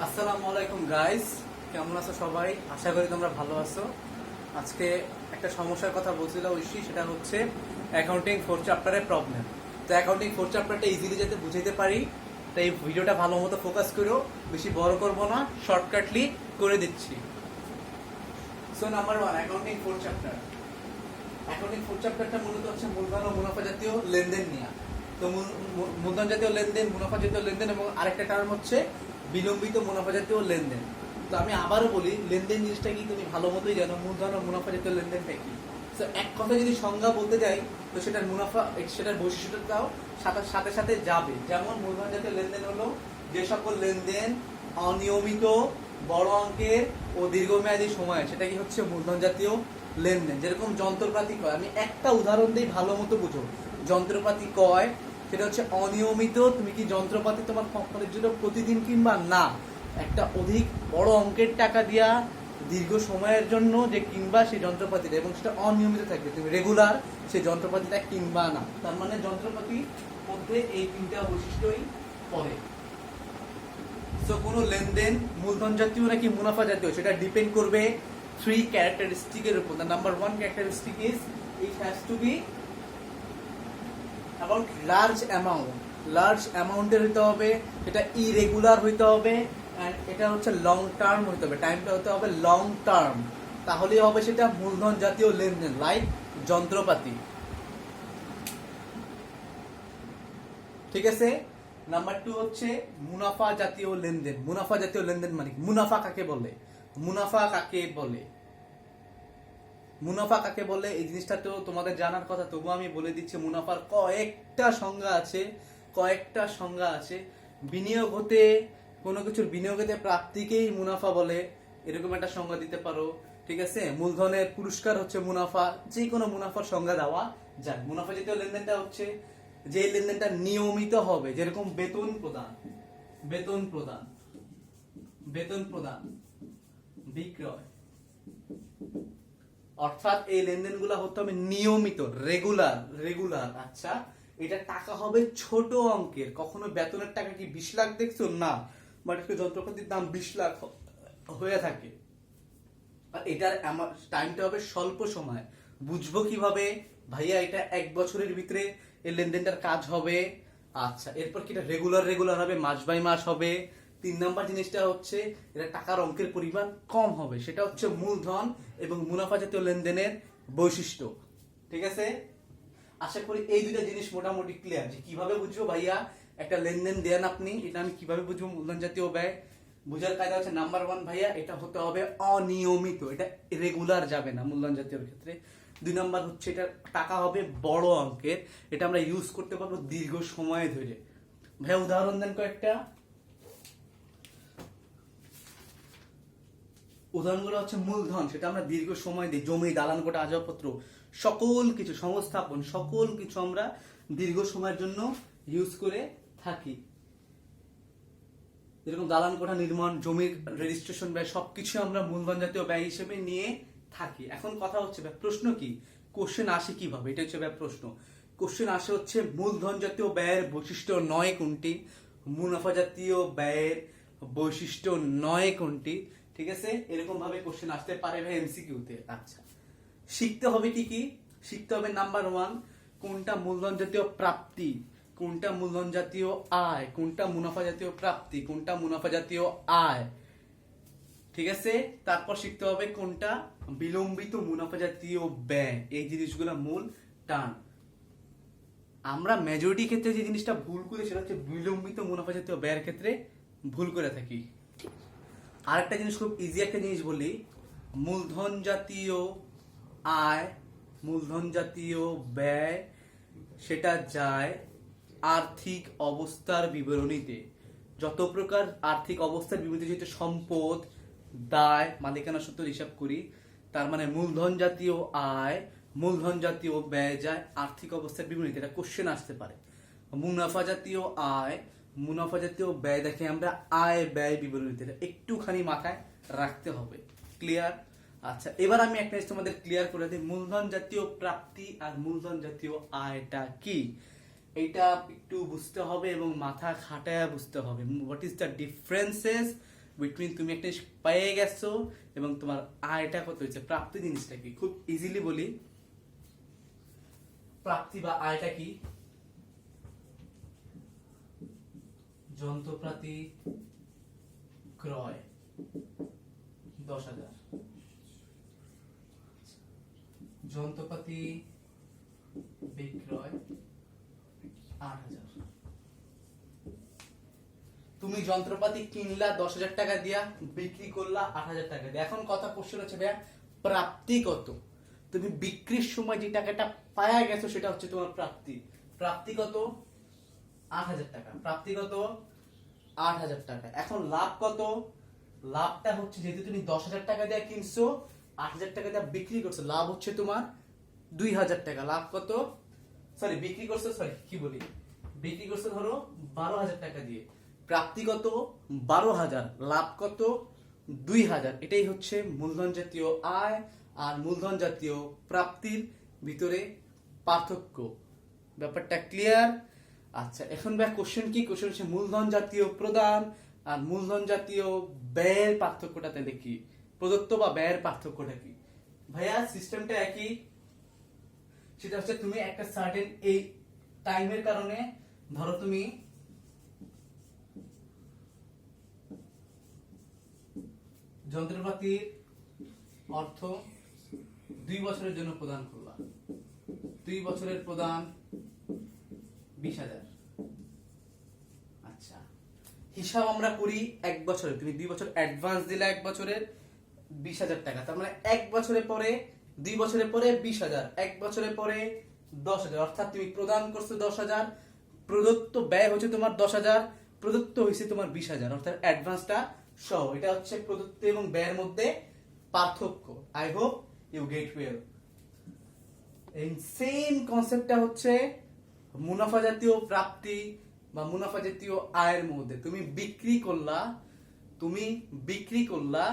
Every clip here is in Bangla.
আসসালামু আলাইকুম গাইস, কেমন আছো সবাই? আশা করি তোমরা ভালো আছো। আজকে একটা সমস্যার কথা বলছিল ঐশী, সেটা হচ্ছে অ্যাকাউন্টিং 4 চ্যাপ্টারের প্রবলেম। তো অ্যাকাউন্টিং 4 চ্যাপ্টারটা ইজিলি যাতে বুঝাইতে পারি, তাই ভিডিওটা ভালো মতো ফোকাস করো, বেশি বড় করব না, শর্টকাটলি করে দিচ্ছি। So number 1, accounting 4 chapter. Accounting 4 চ্যাপ্টারটা মূলত হচ্ছে মূলধন ও মুনাফা জাতীয় লেনদেন নিয়ে। তো মূলধন জাতীয় লেনদেন, মুনাফা জাতীয় লেনদেন এবং আরেকটা টার্ম হচ্ছে বিলম্বিত মুনাফা জাতীয় লেনদেন। তো আমি আবারও বলি, লেনদেন জিনিসটা কি তুমি ভালো মতোই জানো, মূলধন ও মুনাফা জাতীয় লেনদেনটা কি। তো এক কথা যদি সংজ্ঞা বলতে যাই, তো সেটার মুনাফা, সেটার বৈশিষ্ট্যটাও সাথে সাথে যাবে। যেমন মূলধন জাতীয় লেনদেন হলো যে সকল লেনদেন অনিয়মিত, বড় অঙ্কের ও দীর্ঘমেয়াদী সময়, সেটা কি হচ্ছে মূলধন জাতীয় লেনদেন। যেরকম যন্ত্রপাতি ক্রয়, আমি একটা উদাহরণ দিই ভালো মতো বুঝো। যন্ত্রপাতি ক্রয় সেটা হচ্ছে অনিয়মিত, তুমি কি যন্ত্রপাতি তোমার কোম্পানির জন্য প্রতিদিন কিনবা না, একটা অধিক বড় অঙ্কের টাকা দিয়া দীর্ঘ সময়ের জন্য যে কিনবা সেই যন্ত্রপাতিটা, এবং সেটা অনিয়মিত থাকবে, তুমি রেগুলার সেই যন্ত্রপাতিটা কিনবা না। তার মানে যন্ত্রপাতির মধ্যে এই তিনটা বৈশিষ্ট্যই পড়ে। সো কোনো লেনদেন মূলধন জাতীয় নাকি মুনাফা জাতীয়, সেটা ডিপেন্ড করবে 3 ক্যারেক্টারিস্টিকের উপর। The number 1 characteristic is it has to be about large amount. Large অ্যামাউন্টের হইতে হবে, এটা ইরেগুলার হইতে হবে, অ্যান্ড এটা হচ্ছে লং টার্ম হইতে হবে, টাইমটা হতে হবে লং টার্ম, তাহলেই হবে সেটা মূলধন জাতীয় লেনদেন, লাইক যন্ত্রপাতি। ঠিক আছে। নাম্বার 2 হচ্ছে মুনাফা জাতীয় লেনদেন। মুনাফা জাতীয় লেনদেন মানে মুনাফা কাকে বলে? মুনাফা কাকে বলে? মুনাফা কাকে বলে এই জিনিসটা তো তোমাদের জানার কথা, তবু আমি বলে দিচ্ছি। মুনাফার কয়েকটা সংজ্ঞা আছে, কয়েকটা সংজ্ঞা আছে। বিনিয়োগ হতে, কোনো কিছুর বিনিয়োগ হতে প্রাপ্তিকেই মুনাফা বলে, এরকম একটা সংজ্ঞা দিতে পারো। ঠিক আছে। মূলধনের পুরস্কার হচ্ছে মুনাফা, যে কোনো মুনাফার সংজ্ঞা দেওয়া যায়। মুনাফা জাতীয় লেনদেনটা হচ্ছে যে লেনদেনটা নিয়মিত হবে, যেরকম বেতন প্রদান, বেতন প্রদান, বেতন প্রদান, বিক্রয়, অর্থাৎ এই লেনদেনগুলো হতে হবে নিয়মিত, রেগুলার, রেগুলার। আচ্ছা, এটা টাকা হবে ছোট অঙ্কের। কখনো বেতনের টাকা কি 20 লাখ দেখছো? না, বাট একটা যন্ত্রপাতির দাম 20 লাখ হয়ে থাকে। আর এটার টাইমটা হবে স্বল্প সময়। বুঝবো কিভাবে? ভাইয়া এটা 1 বছরের ভিতরে এই লেনদেনটার কাজ হবে। আচ্ছা, এরপর কি এটা রেগুলার, রেগুলার হবে, মাস বাই মাস হবে। 3 নাম্বার জিনিসটা হচ্ছে এটা টাকার অঙ্কের পরিমাণ কম হবে, সেটা হচ্ছে মূলধন এবং মুনাফা জাতীয় লেনদেনের বৈশিষ্ট্য। ঠিক আছে। আশা করি এই দুইটা জিনিস মোটামুটি ক্লিয়ার, যে কিভাবে বুঝবো ভাইয়া একটা লেনদেন দেন আপনি, এটা আমি কিভাবে বুঝবো মূলধন জাতীয় ব্যয়। বুঝার কায়দা হচ্ছে নাম্বার 1 ভাইয়া, এটা হতে হবে অনিয়মিত, এটা রেগুলার যাবে না মূলধন জাতীয় ক্ষেত্রে। 2 নাম্বার হচ্ছে এটা টাকা হবে বড় অঙ্কের, এটা আমরা ইউজ করতে পারবো দীর্ঘ সময় ধরে। ভাইয়া উদাহরণ দেন কয়েকটা। উদাহরণগুলো হচ্ছে মূলধন, সেটা আমরা দীর্ঘ সময় দিই, জমি, দালান কোঠা, আসবাবপত্র, সকল কিছু, সংস্থাপন, সকল কিছু আমরা দীর্ঘ সময়ের জন্য ইউজ করে থাকি। যেরকম দালান কোঠা নির্মাণ, জমির রেজিস্ট্রেশন ব্যয়, সবকিছু আমরা মূলধন জাতীয় ব্যয় হিসেবে নিয়ে থাকি। এখন কথা হচ্ছে প্রশ্ন কি, কোশ্চেন আসে কিভাবে, এটা হচ্ছে প্রশ্ন। কোশ্চেন আসে হচ্ছে মূলধন জাতীয় ব্যয়ের বৈশিষ্ট্য নয় কোনটি, মুনাফা জাতীয় ব্যয়ের বৈশিষ্ট্য নয় কোনটি। ঠিক আছে, এরকম ভাবে কোশ্চেন আসতে পারে ভাই এমসিকিউতে। আচ্ছা, শিখতে হবে কি কি? শিখতে হবে নাম্বার 1 কোনটা মূলধন জাতীয় প্রাপ্তি, কোনটা মূলধন জাতীয় আয়, কোনটা মুনাফা জাতীয় প্রাপ্তি, কোনটা মুনাফা জাতীয় আয়। ঠিক আছে। তারপর শিখতে হবে কোনটা বিলম্বিত মুনাফা জাতীয় ব্যয়। এই জিনিসগুলো মূল টার্ম। আমরা মেজরিটি ক্ষেত্রে যে জিনিসটা ভুল করি সেটা হচ্ছে বিলম্বিত মুনাফা জাতীয় ব্যয়ের ক্ষেত্রে ভুল করে থাকি। আরেকটা জিনিস, খুব ইজি একটা জিনিস বলি, মূলধন জাতীয় আয়, মূলধন জাতীয় ব্যয়, সেটা যায় আর্থিক অবস্থার বিবরণীতে। যত প্রকার আর্থিক অবস্থার বিবরণীতে যেহেতু সম্পদ, দায়, মালিকানা সূত্র হিসাব করি, তার মানে মূলধন জাতীয় আয়, মূলধন জাতীয় ব্যয় যায় আর্থিক অবস্থার বিবরণীতে। এটা কোশ্চেন আসতে পারে। মুনাফা জাতীয় আয়, মুনাফা জাতীয় ব্যয় দেখে আমরা আয় ব্যয় বিবরণীতে, একটুখানি মাথায় রাখতে হবে। ক্লিয়ার? আচ্ছা, এবার আমি একটা জিনিস তোমাদের ক্লিয়ার করে দিই, মূলধন জাতীয় প্রাপ্তি আর মূলধন জাতীয় আয়টা কি, এটা একটু বুঝতে হবে এবং মাথা খাটায়া বুঝতে হবে। What is the differences between তুমি একটা জিনিস পেয়ে গেছো এবং তোমার আয়টা কত হয়েছে। প্রাপ্তি জিনিসটা কি, খুব ইজিলি বলি, প্রাপ্তি বা আয়টা কি, যন্ত্রপাতি ক্রয় 10,000, যন্ত্রপাতি বিক্রয় 8,000। তুমি যন্ত্রপাতি কিনলা 10,000 টাকা দিয়া, বিক্রি করলা 8,000 টাকা দিয়া। এখন কথা কোশ্চেন হচ্ছে ভাইয়া প্রাপ্তি কত। তুমি বিক্রির সময় যে টাকাটা পায়া গেছো সেটা হচ্ছে তোমার প্রাপ্তি। প্রাপ্তি কত? 8,000 টাকা। প্রাপ্তি কত? 8,000 টাকা। এখন লাভ কত? লাভটা হচ্ছে যেহেতু তুমি 10,000 টাকা দিয়ে কিনছো, 8,000 টাকা দিয়ে বিক্রি করছো, লাভ হচ্ছে তোমার 2,000 টাকা। লাভ কত? সরি বিক্রি করছো, সরি কি বলি, বিক্রি করছো ধরো 12,000 টাকা দিয়ে, প্রাপ্তি কত? 12,000, লাভ কত? 2,000। এটাই হচ্ছে মূলধন জাতীয় আয় আর মূলধন জাতীয় প্রাপ্তির ভিতরে পার্থক্য। ব্যাপারটা ক্লিয়ার? আচ্ছা, এখন ভাই কোশ্চেন কি, কোশ্চেন হচ্ছে মূলধন জাতীয় প্রদান আর মূলধন জাতীয় ব্যয়ের পার্থক্যটাতে দেখি, প্রদত্ত বা ব্যয়ের পার্থক্যটা কি। ভাইয়া সিস্টেমটা একই, সেটা হচ্ছে তুমি একটা সার্টেন এই টাইমের কারণে ধরো তুমি যন্ত্রপাতির অর্থ 2 বছরের জন্য প্রদান করলা, 2 বছরের প্রদান 20,000। আচ্ছা, হিসাব আমরা করি 1 বছরে, তুমি 2 বছর অ্যাডভান্স দিলা 1 বছরের 20,000 টাকা, তার মানে 1 বছরের পরে 2 বছরের পরে 20,000, 1 বছরের পরে 10,000, অর্থাৎ তুমি প্রদান করছো 10,000, প্রদত্ত ব্যয় হচ্ছে তোমার 10,000, প্রদত্ত হয়েছে তোমার 20,000, অর্থাৎ অ্যাডভান্সটা সহ। এটা হচ্ছে প্রদত্ত এবং ব্যয়ের মধ্যে পার্থক্য। I hope you get well. এই সেম কনসেপ্টটা হচ্ছে মুনাফা জাতীয় প্রাপ্তি বা মুনাফা জাতীয় আয়ের মধ্যে। তুমি বিক্রি করলা,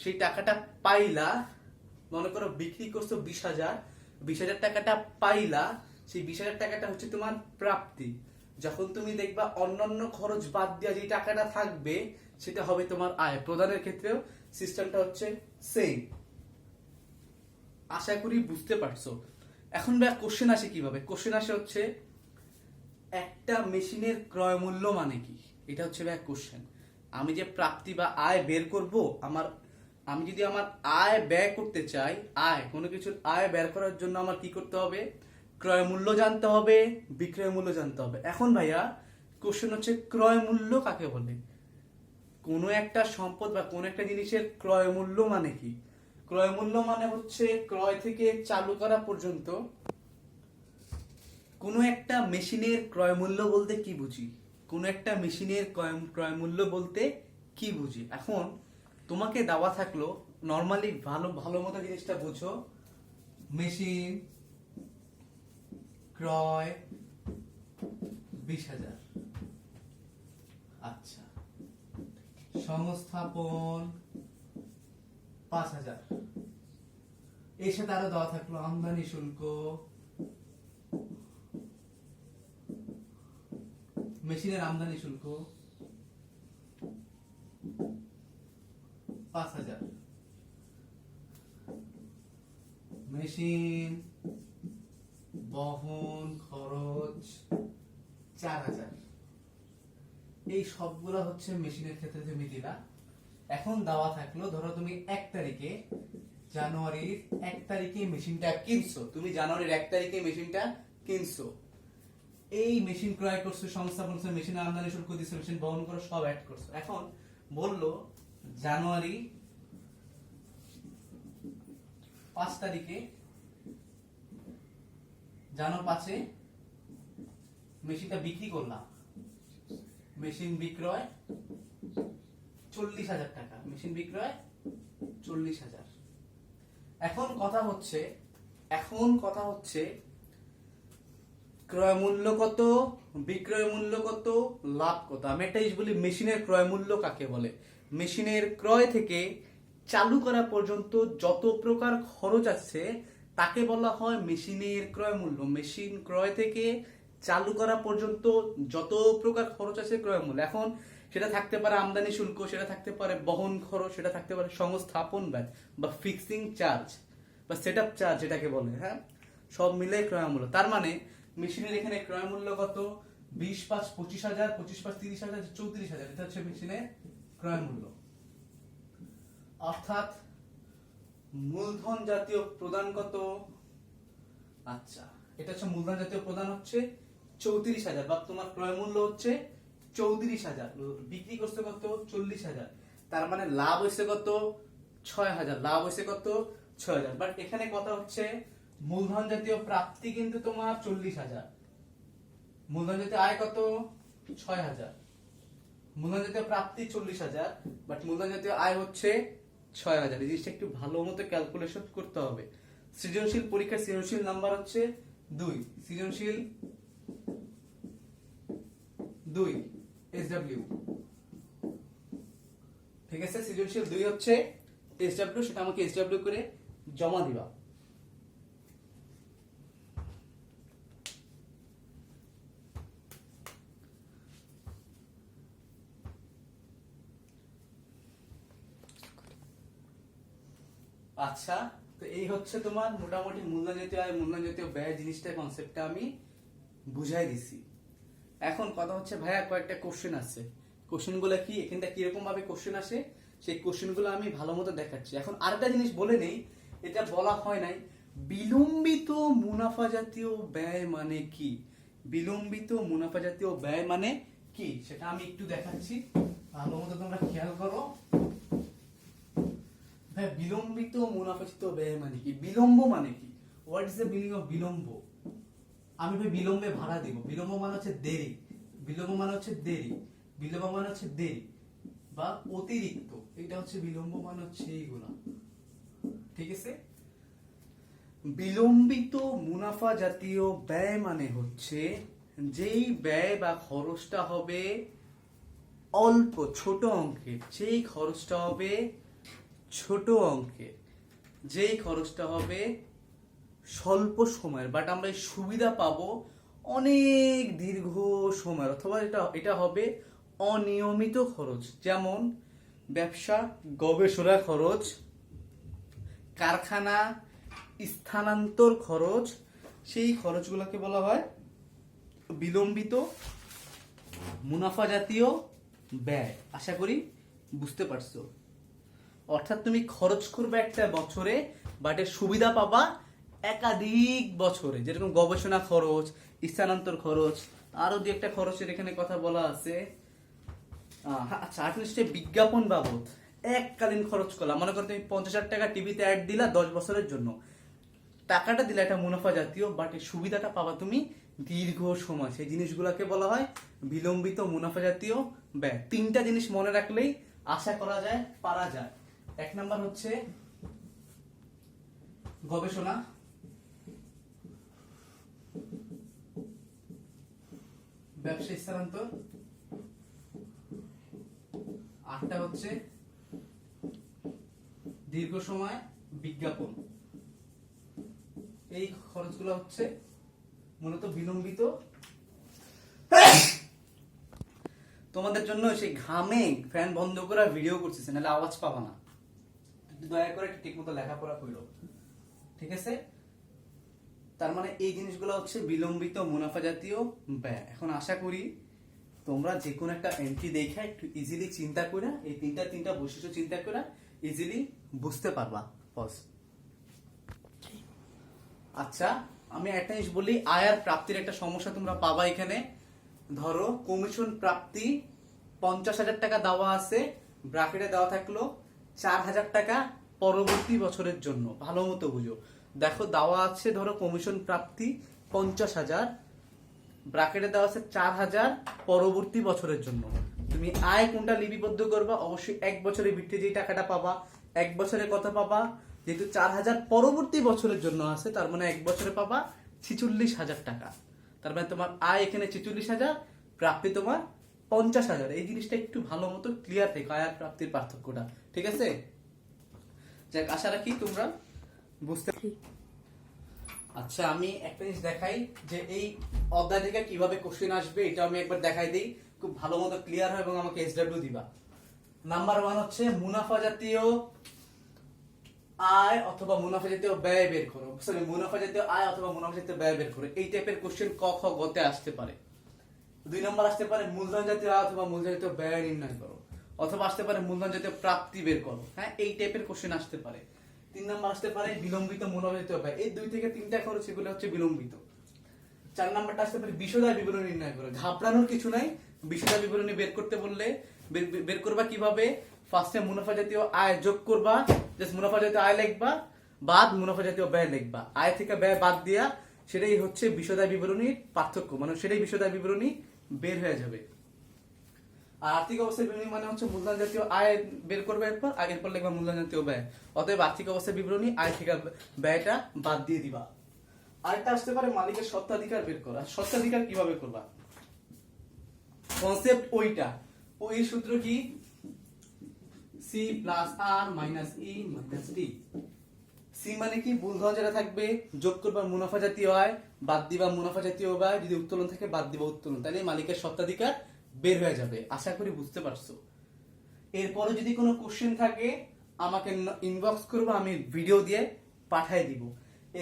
সেই টাকাটা পাইলা, মনে করো বিক্রি করছো 20,000, 20,000 টাকাটা পাইলা, সেই 20,000 টাকাটা হচ্ছে তোমার প্রাপ্তি। যখন তুমি দেখবা অন্যান্য খরচ বাদ দিয়ে যে টাকাটা থাকবে সেটা হবে তোমার আয়। প্রদানের ক্ষেত্রেও সিস্টেমটা হচ্ছে সেম। আশা করি বুঝতে পারছো। এখন ভাই কোশ্চেন আসে কিভাবে, কোশ্চেন আসে হচ্ছে একটা মেশিনের ক্রয় মূল্য মানে কি, এটা হচ্ছে ভাই কোশ্চেন। আমি যে প্রাপ্তি বা আয় বের করব, আমি যদি আমার আয় ব্যয় করতে চাই, কোনো কিছুর আয় বের করার জন্য আমার কি করতে হবে? ক্রয় মূল্য জানতে হবে, বিক্রয় মূল্য জানতে হবে। এখন ভাইয়া কোশ্চেন হচ্ছে ক্রয় মূল্য কাকে বলে। কোনো একটা সম্পদ বা কোনো একটা জিনিসের ক্রয় মূল্য মানে কি? ক্রয় মূল্য মানে হচ্ছে ক্রয় থেকে চালু করা পর্যন্ত কোনো একটা মেশিনের ক্রয় মূল্য বলতে কি বুঝি, কোনো একটা মেশিনের ক্রয় মূল্য বলতে কি বুঝি। এখন তোমাকে দেওয়া থাকলো, নর্মালি ভালো মতো জিনিসটা বুঝো, মেশিন ক্রয় 20,000, আচ্ছা, সংস্থাপন 5,000, এর সাথে আরো দেওয়া থাকলো আমদানি শুল্ক, মেশিনের আমদানি শুল্ক 5,000, মেশিন বহন খরচ 4,000। এই সবগুলা হচ্ছে মেশিনের ক্ষেত্রে তুমি দিলা। এখন দেওয়া থাকলো ধরো তুমি জানুয়ারির 1 তারিখে মেশিনটা কিনছো, তুমি জানুয়ারির 1 তারিখে মেশিনটা কিনছো, এই মেশিন ক্রয় করছো, সংস্থাপন করছো, মেশিনের আমদানি শুল্ক দিছো, মেশিন বহন করো, সব অ্যাড করছো। এখন বললো জানুয়ারি 5 তারিখে, জানুয়ারি 5-এ মেশিনটা বিক্রি করলাম, মেশিন বিক্রয় 40,000 টাকা, মেশিন বিক্রয় 40,000। এখন কথা হচ্ছে ক্রয় মূল্য কত, বিক্রয় মূল্য কত, লাভ কত। আমি একটা জিনিস বলি, মেশিনের ক্রয় মূল্য কাকে বলে। মেশিনের ক্রয় থেকে চালু করা পর্যন্ত যত প্রকার খরচ আছে তাকে বলা হয় মেশিনের ক্রয় মূল্য। মেশিন ক্রয় থেকে চালু করা পর্যন্ত যত প্রকার খরচ আছে ক্রয় মূল্য। এখন সেটা থাকতে পারে আমদানি শুল্ক, সেটা থাকতে পারে বহন খরচ, সেটা থাকতে পারে সংস্থাপন ব্যয় বা ফিক্সিং চার্জ বা সেটআপ চার্জ যেটাকে বলে, হ্যাঁ, সব মিলে ক্রয় মূল্য। তার মানে মেশিনের এখানে ক্রয় মূল্য কত? 20,5,25,000, 25,5,30,000, 34,000, এটা হচ্ছে মেশিনের ক্রয় মূল্য। অর্থাৎ মূলধন জাতীয় প্রদান কত? আচ্ছা, এটা হচ্ছে মূলধন জাতীয় প্রদান হচ্ছে 34,000, বা তোমার ক্রয় মূল্য হচ্ছে 34,000, বিক্রি করছে কত? 40,000, তার মানে লাভ হয়েছে কত? 6,000, লাভ হয়েছে কত? 6,000। বাট এখানে কথা হচ্ছে মূলধন জাতীয় প্রাপ্তি কিন্তু তোমার 40,000, মূলধন জাতীয় আয় কত? 6,000, মূলধন জাতীয় প্রাপ্তি 40,000, বাট মূলধন জাতীয় আয় হচ্ছে 6,000। এই জিনিসটা একটু ভালো মতো ক্যালকুলেশন করতে হবে। সৃজনশীল পরীক্ষার সৃজনশীল নাম্বার হচ্ছে 2, সৃজনশীল 2 SW, ঠিক আছে? সৃজনশীল 2 হচ্ছে SW, সেটা আমাকে SW করে জমা দিবা। আচ্ছা, তো এই হচ্ছে তোমার মোটামুটি মূলধন জাতীয় আয়, মূলধন জাতীয় ব্যয় জিনিসটা, কনসেপ্টটা আমি বুঝাই দিছি। এখন কথা হচ্ছে ভাইয়া কয়েকটা কোশ্চেন আছে, কোশ্চেনগুলো কি এখানটা কিরকম ভাবে কোশ্চেন আসে সেই কোশ্চেনগুলো আমি ভালো মতো দেখাচ্ছি। এখন আরেকটা জিনিস বলে নেই, এটা বলা হয় নাই, বিলম্বিত মুনাফা জাতীয় ব্যয় মানে কি? বিলম্বিত মুনাফা জাতীয় ব্যয় মানে কি সেটা আমি একটু দেখাচ্ছি, ভালো মতো তোমরা খেয়াল করো। ভাই বিলম্বিত মুনাফা জাতীয় ব্যয় মানে কি? বিলম্ব মানে কি? What is the meaning of বিলম্ব? আমি ভাই বিলম্বে ভাড়া দিব, বিলম্ব মানে হচ্ছে দেরি, বিলম্ব মানে হচ্ছে দেরি, বিলম্ব মানে হচ্ছে দেরি বা অতিরিক্ত, এটা হচ্ছে বিলম্ব মানে হচ্ছে এইগুলা, ঠিক আছে? বিলম্বিত মুনাফা জাতীয় ব্যয় মানে হচ্ছে যেই ব্যয় বা খরচটা হবে অল্প ছোট অঙ্কের, যেই খরচটা হবে ছোট অঙ্কের, যেই খরচটা হবে স্বল্প সময়ের, বাট আমরা এই সুবিধা পাবো অনেক দীর্ঘ সময়, অথবা এটা হবে অনিয়মিত খরচ, যেমন ব্যবসা গবেষণা খরচ, কারখানা স্থানান্তর খরচ, সেই খরচগুলোকে বলা হয় বিলম্বিত মুনাফা জাতীয় ব্যয়। আশা করি বুঝতে পারছো। অর্থাৎ তুমি খরচ করবে একটা বছরে, বাট এর সুবিধা পাবা একাধিক বছরে, যেরকম গবেষণা খরচ, স্থানান্তর খরচ, আরো দু একটা খরচের এখানে কথা বলা আছে। আচ্ছা, আটলিস্টে বিজ্ঞাপন বাবদ এককালীন খরচ করলাম, মনে করো তুমি 50,000 টাকা টিভিতে অ্যাড দিলা 10 বছরের জন্য, টাকাটা দিলে একটা মুনাফা জাতীয়, বাট এই সুবিধাটা পাবা তুমি দীর্ঘ সময়, সেই জিনিসগুলোকে বলা হয় বিলম্বিত মুনাফা জাতীয় ব্যয়। তিনটা জিনিস মনে রাখলেই আশা করা যায় পারা যায়। এক নাম্বার হচ্ছে গবেষণা, ব্যবসা স্থানান্তর, আটটা হচ্ছে দীর্ঘ সময় বিজ্ঞাপন। এই খরচগুলো হচ্ছে মূলত বিলম্বিত। তোমাদের জন্য সেই ঘামে ফ্যান বন্ধ করে ভিডিও করতেছে, নাহলে আওয়াজ পাবা না। দয়া করে ঠিক মতো লেখাপড়া করো, ঠিক আছে? তার মানে এই জিনিসগুলো হচ্ছে বিলম্বিত মুনাফা জাতীয় ব্যয়। এখন আশা করি তোমরা যে কোনো একটা এন্ট্রি দেখে একটু ইজিলি চিন্তা করে, এই তিনটা বৈশিষ্ট্য চিন্তা করে ইজিলি বুঝতে পারবা। পজ। আচ্ছা, আমি একটা জিনিস বলি, আয় আর প্রাপ্তির একটা সমস্যা তোমরা পাবা এখানে। ধরো কমিশন প্রাপ্তি 50,000 টাকা দেওয়া আছে, ব্র্যাকেটে দেওয়া থাকলো 4,000 টাকা পরবর্তী বছরের জন্য। ভালো মতো বুঝো, দেখো দেওয়া আছে ধরো কমিশন প্রাপ্তি 50,000, ব্র্যাকেটে দেওয়া আছে 4,000 পরবর্তী বছরের জন্য। তুমি আয় কোনটা লিপিবদ্ধ করবা? অবশ্যই 1 বছরের ভিত্তিতে যে টাকাটা পাবা, 1 বছরে কত পাবা? যেহেতু 4,000 পরবর্তী বছরের জন্য আছে, তার মানে 1 বছরে পাবা 46,000 টাকা। তার মানে তোমার আয় এখানে 46,000, প্রাপ্তি তোমার 50,000। এই জিনিসটা একটু ভালো মতো ক্লিয়ার থেকে আয় আর প্রাপ্তির পার্থক্যটা, ঠিক আছে? যাক, আশা রাখি তোমরা বুঝতে। আচ্ছা, আমি একটা জিনিস দেখাই যে এই অধ্যায় থেকে কিভাবে কোশ্চেন আসবে, এটা আমি একবার দেখাই দিই। খুব ভালো মতো ক্লিয়ার হয় এবং আমাকে এসডব্লিউ দিবা। নাম্বার 1 হচ্ছে মুনাফা জাতীয় আয় অথবা মুনাফা জাতীয় ব্যয় বের করো, সরি মুনাফা জাতীয় আয় অথবা মুনাফা জাতীয় ব্যয় বের করো। এই টাইপের কোশ্চেন ক খ গ তে আসতে পারে। 2 নম্বর আসতে পারে মূলধন জাতীয় আয় অথবা মূলধন জাতীয় ব্যয় নির্ণয় করো, অথবা আসতে পারে মূলধন জাতীয় প্রাপ্তি বের করো। হ্যাঁ, এই টাইপের কোশ্চেন আসতে পারে। 3 নম্বর আসতে পারে বিলম্বিত মুনাফা জাতীয় ব্যয়। এই 2 থেকে 3টা খরচ এগুলো হচ্ছে বিলম্বিত। 4 নম্বরটা আসতে পারে বিশদায় বিবরণী নির্ণয় করো। ঘাবড়ানোর কিছু নাই, বিশদায় বিবরণী বের করতে বললে বের করবা কিভাবে? ফার্স্টে মুনাফা জাতীয় আয় যোগ করবা, জাস্ট মুনাফা জাতীয় আয় লিখবা, বাদ মুনাফা জাতীয় ব্যয় লিখবা। আয় থেকে ব্যয় বাদ দিয়া সেটাই হচ্ছে বিশদায় বিবরণীর পার্থক্য, মানে সেটাই বিশদায় বিবরণী বের হয়ে যাবে। আর আর্থিক অবস্থার বিবরণী মানে হচ্ছে মূলধন জাতীয় আয় বের করবে, এরপর লিখবা মূলধন জাতীয় ব্যয়। অতএব আর্থিক অবস্থার বিবরণী আয় থেকে ব্যয়টা বাদ দিয়ে দিবা। আরেকটা আসতে পারে মালিকের স্বত্বাধিকার বের করা। স্বত্বাধিকার কিভাবে করবা? কনসেপ্ট ওইটা, ওই সূত্র কি? সি প্লাস আর minus E minus D. C মানে কি? মূলধন যেটা থাকবে যোগ করবা মুনাফা জাতীয় আয়, বাদ দিবা মুনাফা জাতীয় ব্যয়, যদি উত্তোলন থাকে বাদ দিবা উত্তোলন, তাহলে মালিকের স্বত্বাধিকার বের হয়ে যাবে। আশা করি বুঝতে পারছো। এরপরে যদি কোনো কোশ্চেন থাকে আমাকে ইনবক্স করবো, আমি ভিডিও দিয়ে পাঠিয়ে দিব।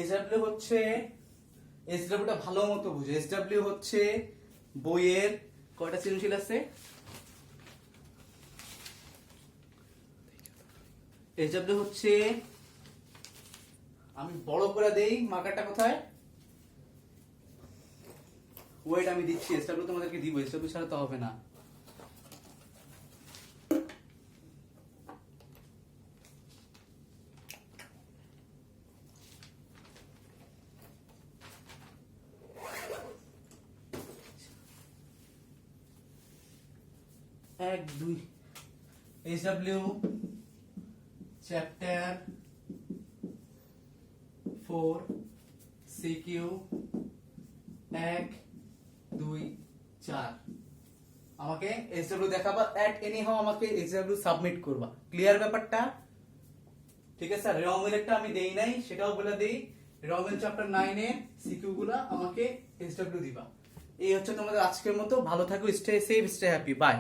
এসডব্লিউ হচ্ছে, এসডব্লিউটা ভালো মতো বুঝো। এসডব্লিউ হচ্ছে বইয়ের কয়টা সৃজনশীল আছে? এসডব্লিউ হচ্ছে, আমি বড় করে দেই মার্কারটা কোথায়? ওয়েট আমি দিচ্ছি, এসডব্লিউ তোমাদেরকে দিব, এসডব্লিউ ছাড়া তো হবে না। এক দুই এসডব্লিউ চ্যাপ্টার 4 সিকিউ 1 2 4। আমাকে এসডব্লিউ দেখাবা, এট এনি হাউ আমাকে এসডব্লিউ সাবমিট করবা। ক্লিয়ার ব্যাপারটা? ঠিক আছে। স্যার রমিলেরটা আমি দেই নাই, সেটাও বলে দেই। রমিল চ্যাপ্টার 9 এর সিকিউ গুলা আমাকে এসডব্লিউ দিবা। এই হচ্ছে তোমাদের আজকের মতো। ভালো থাকো, stay safe, stay happy, by.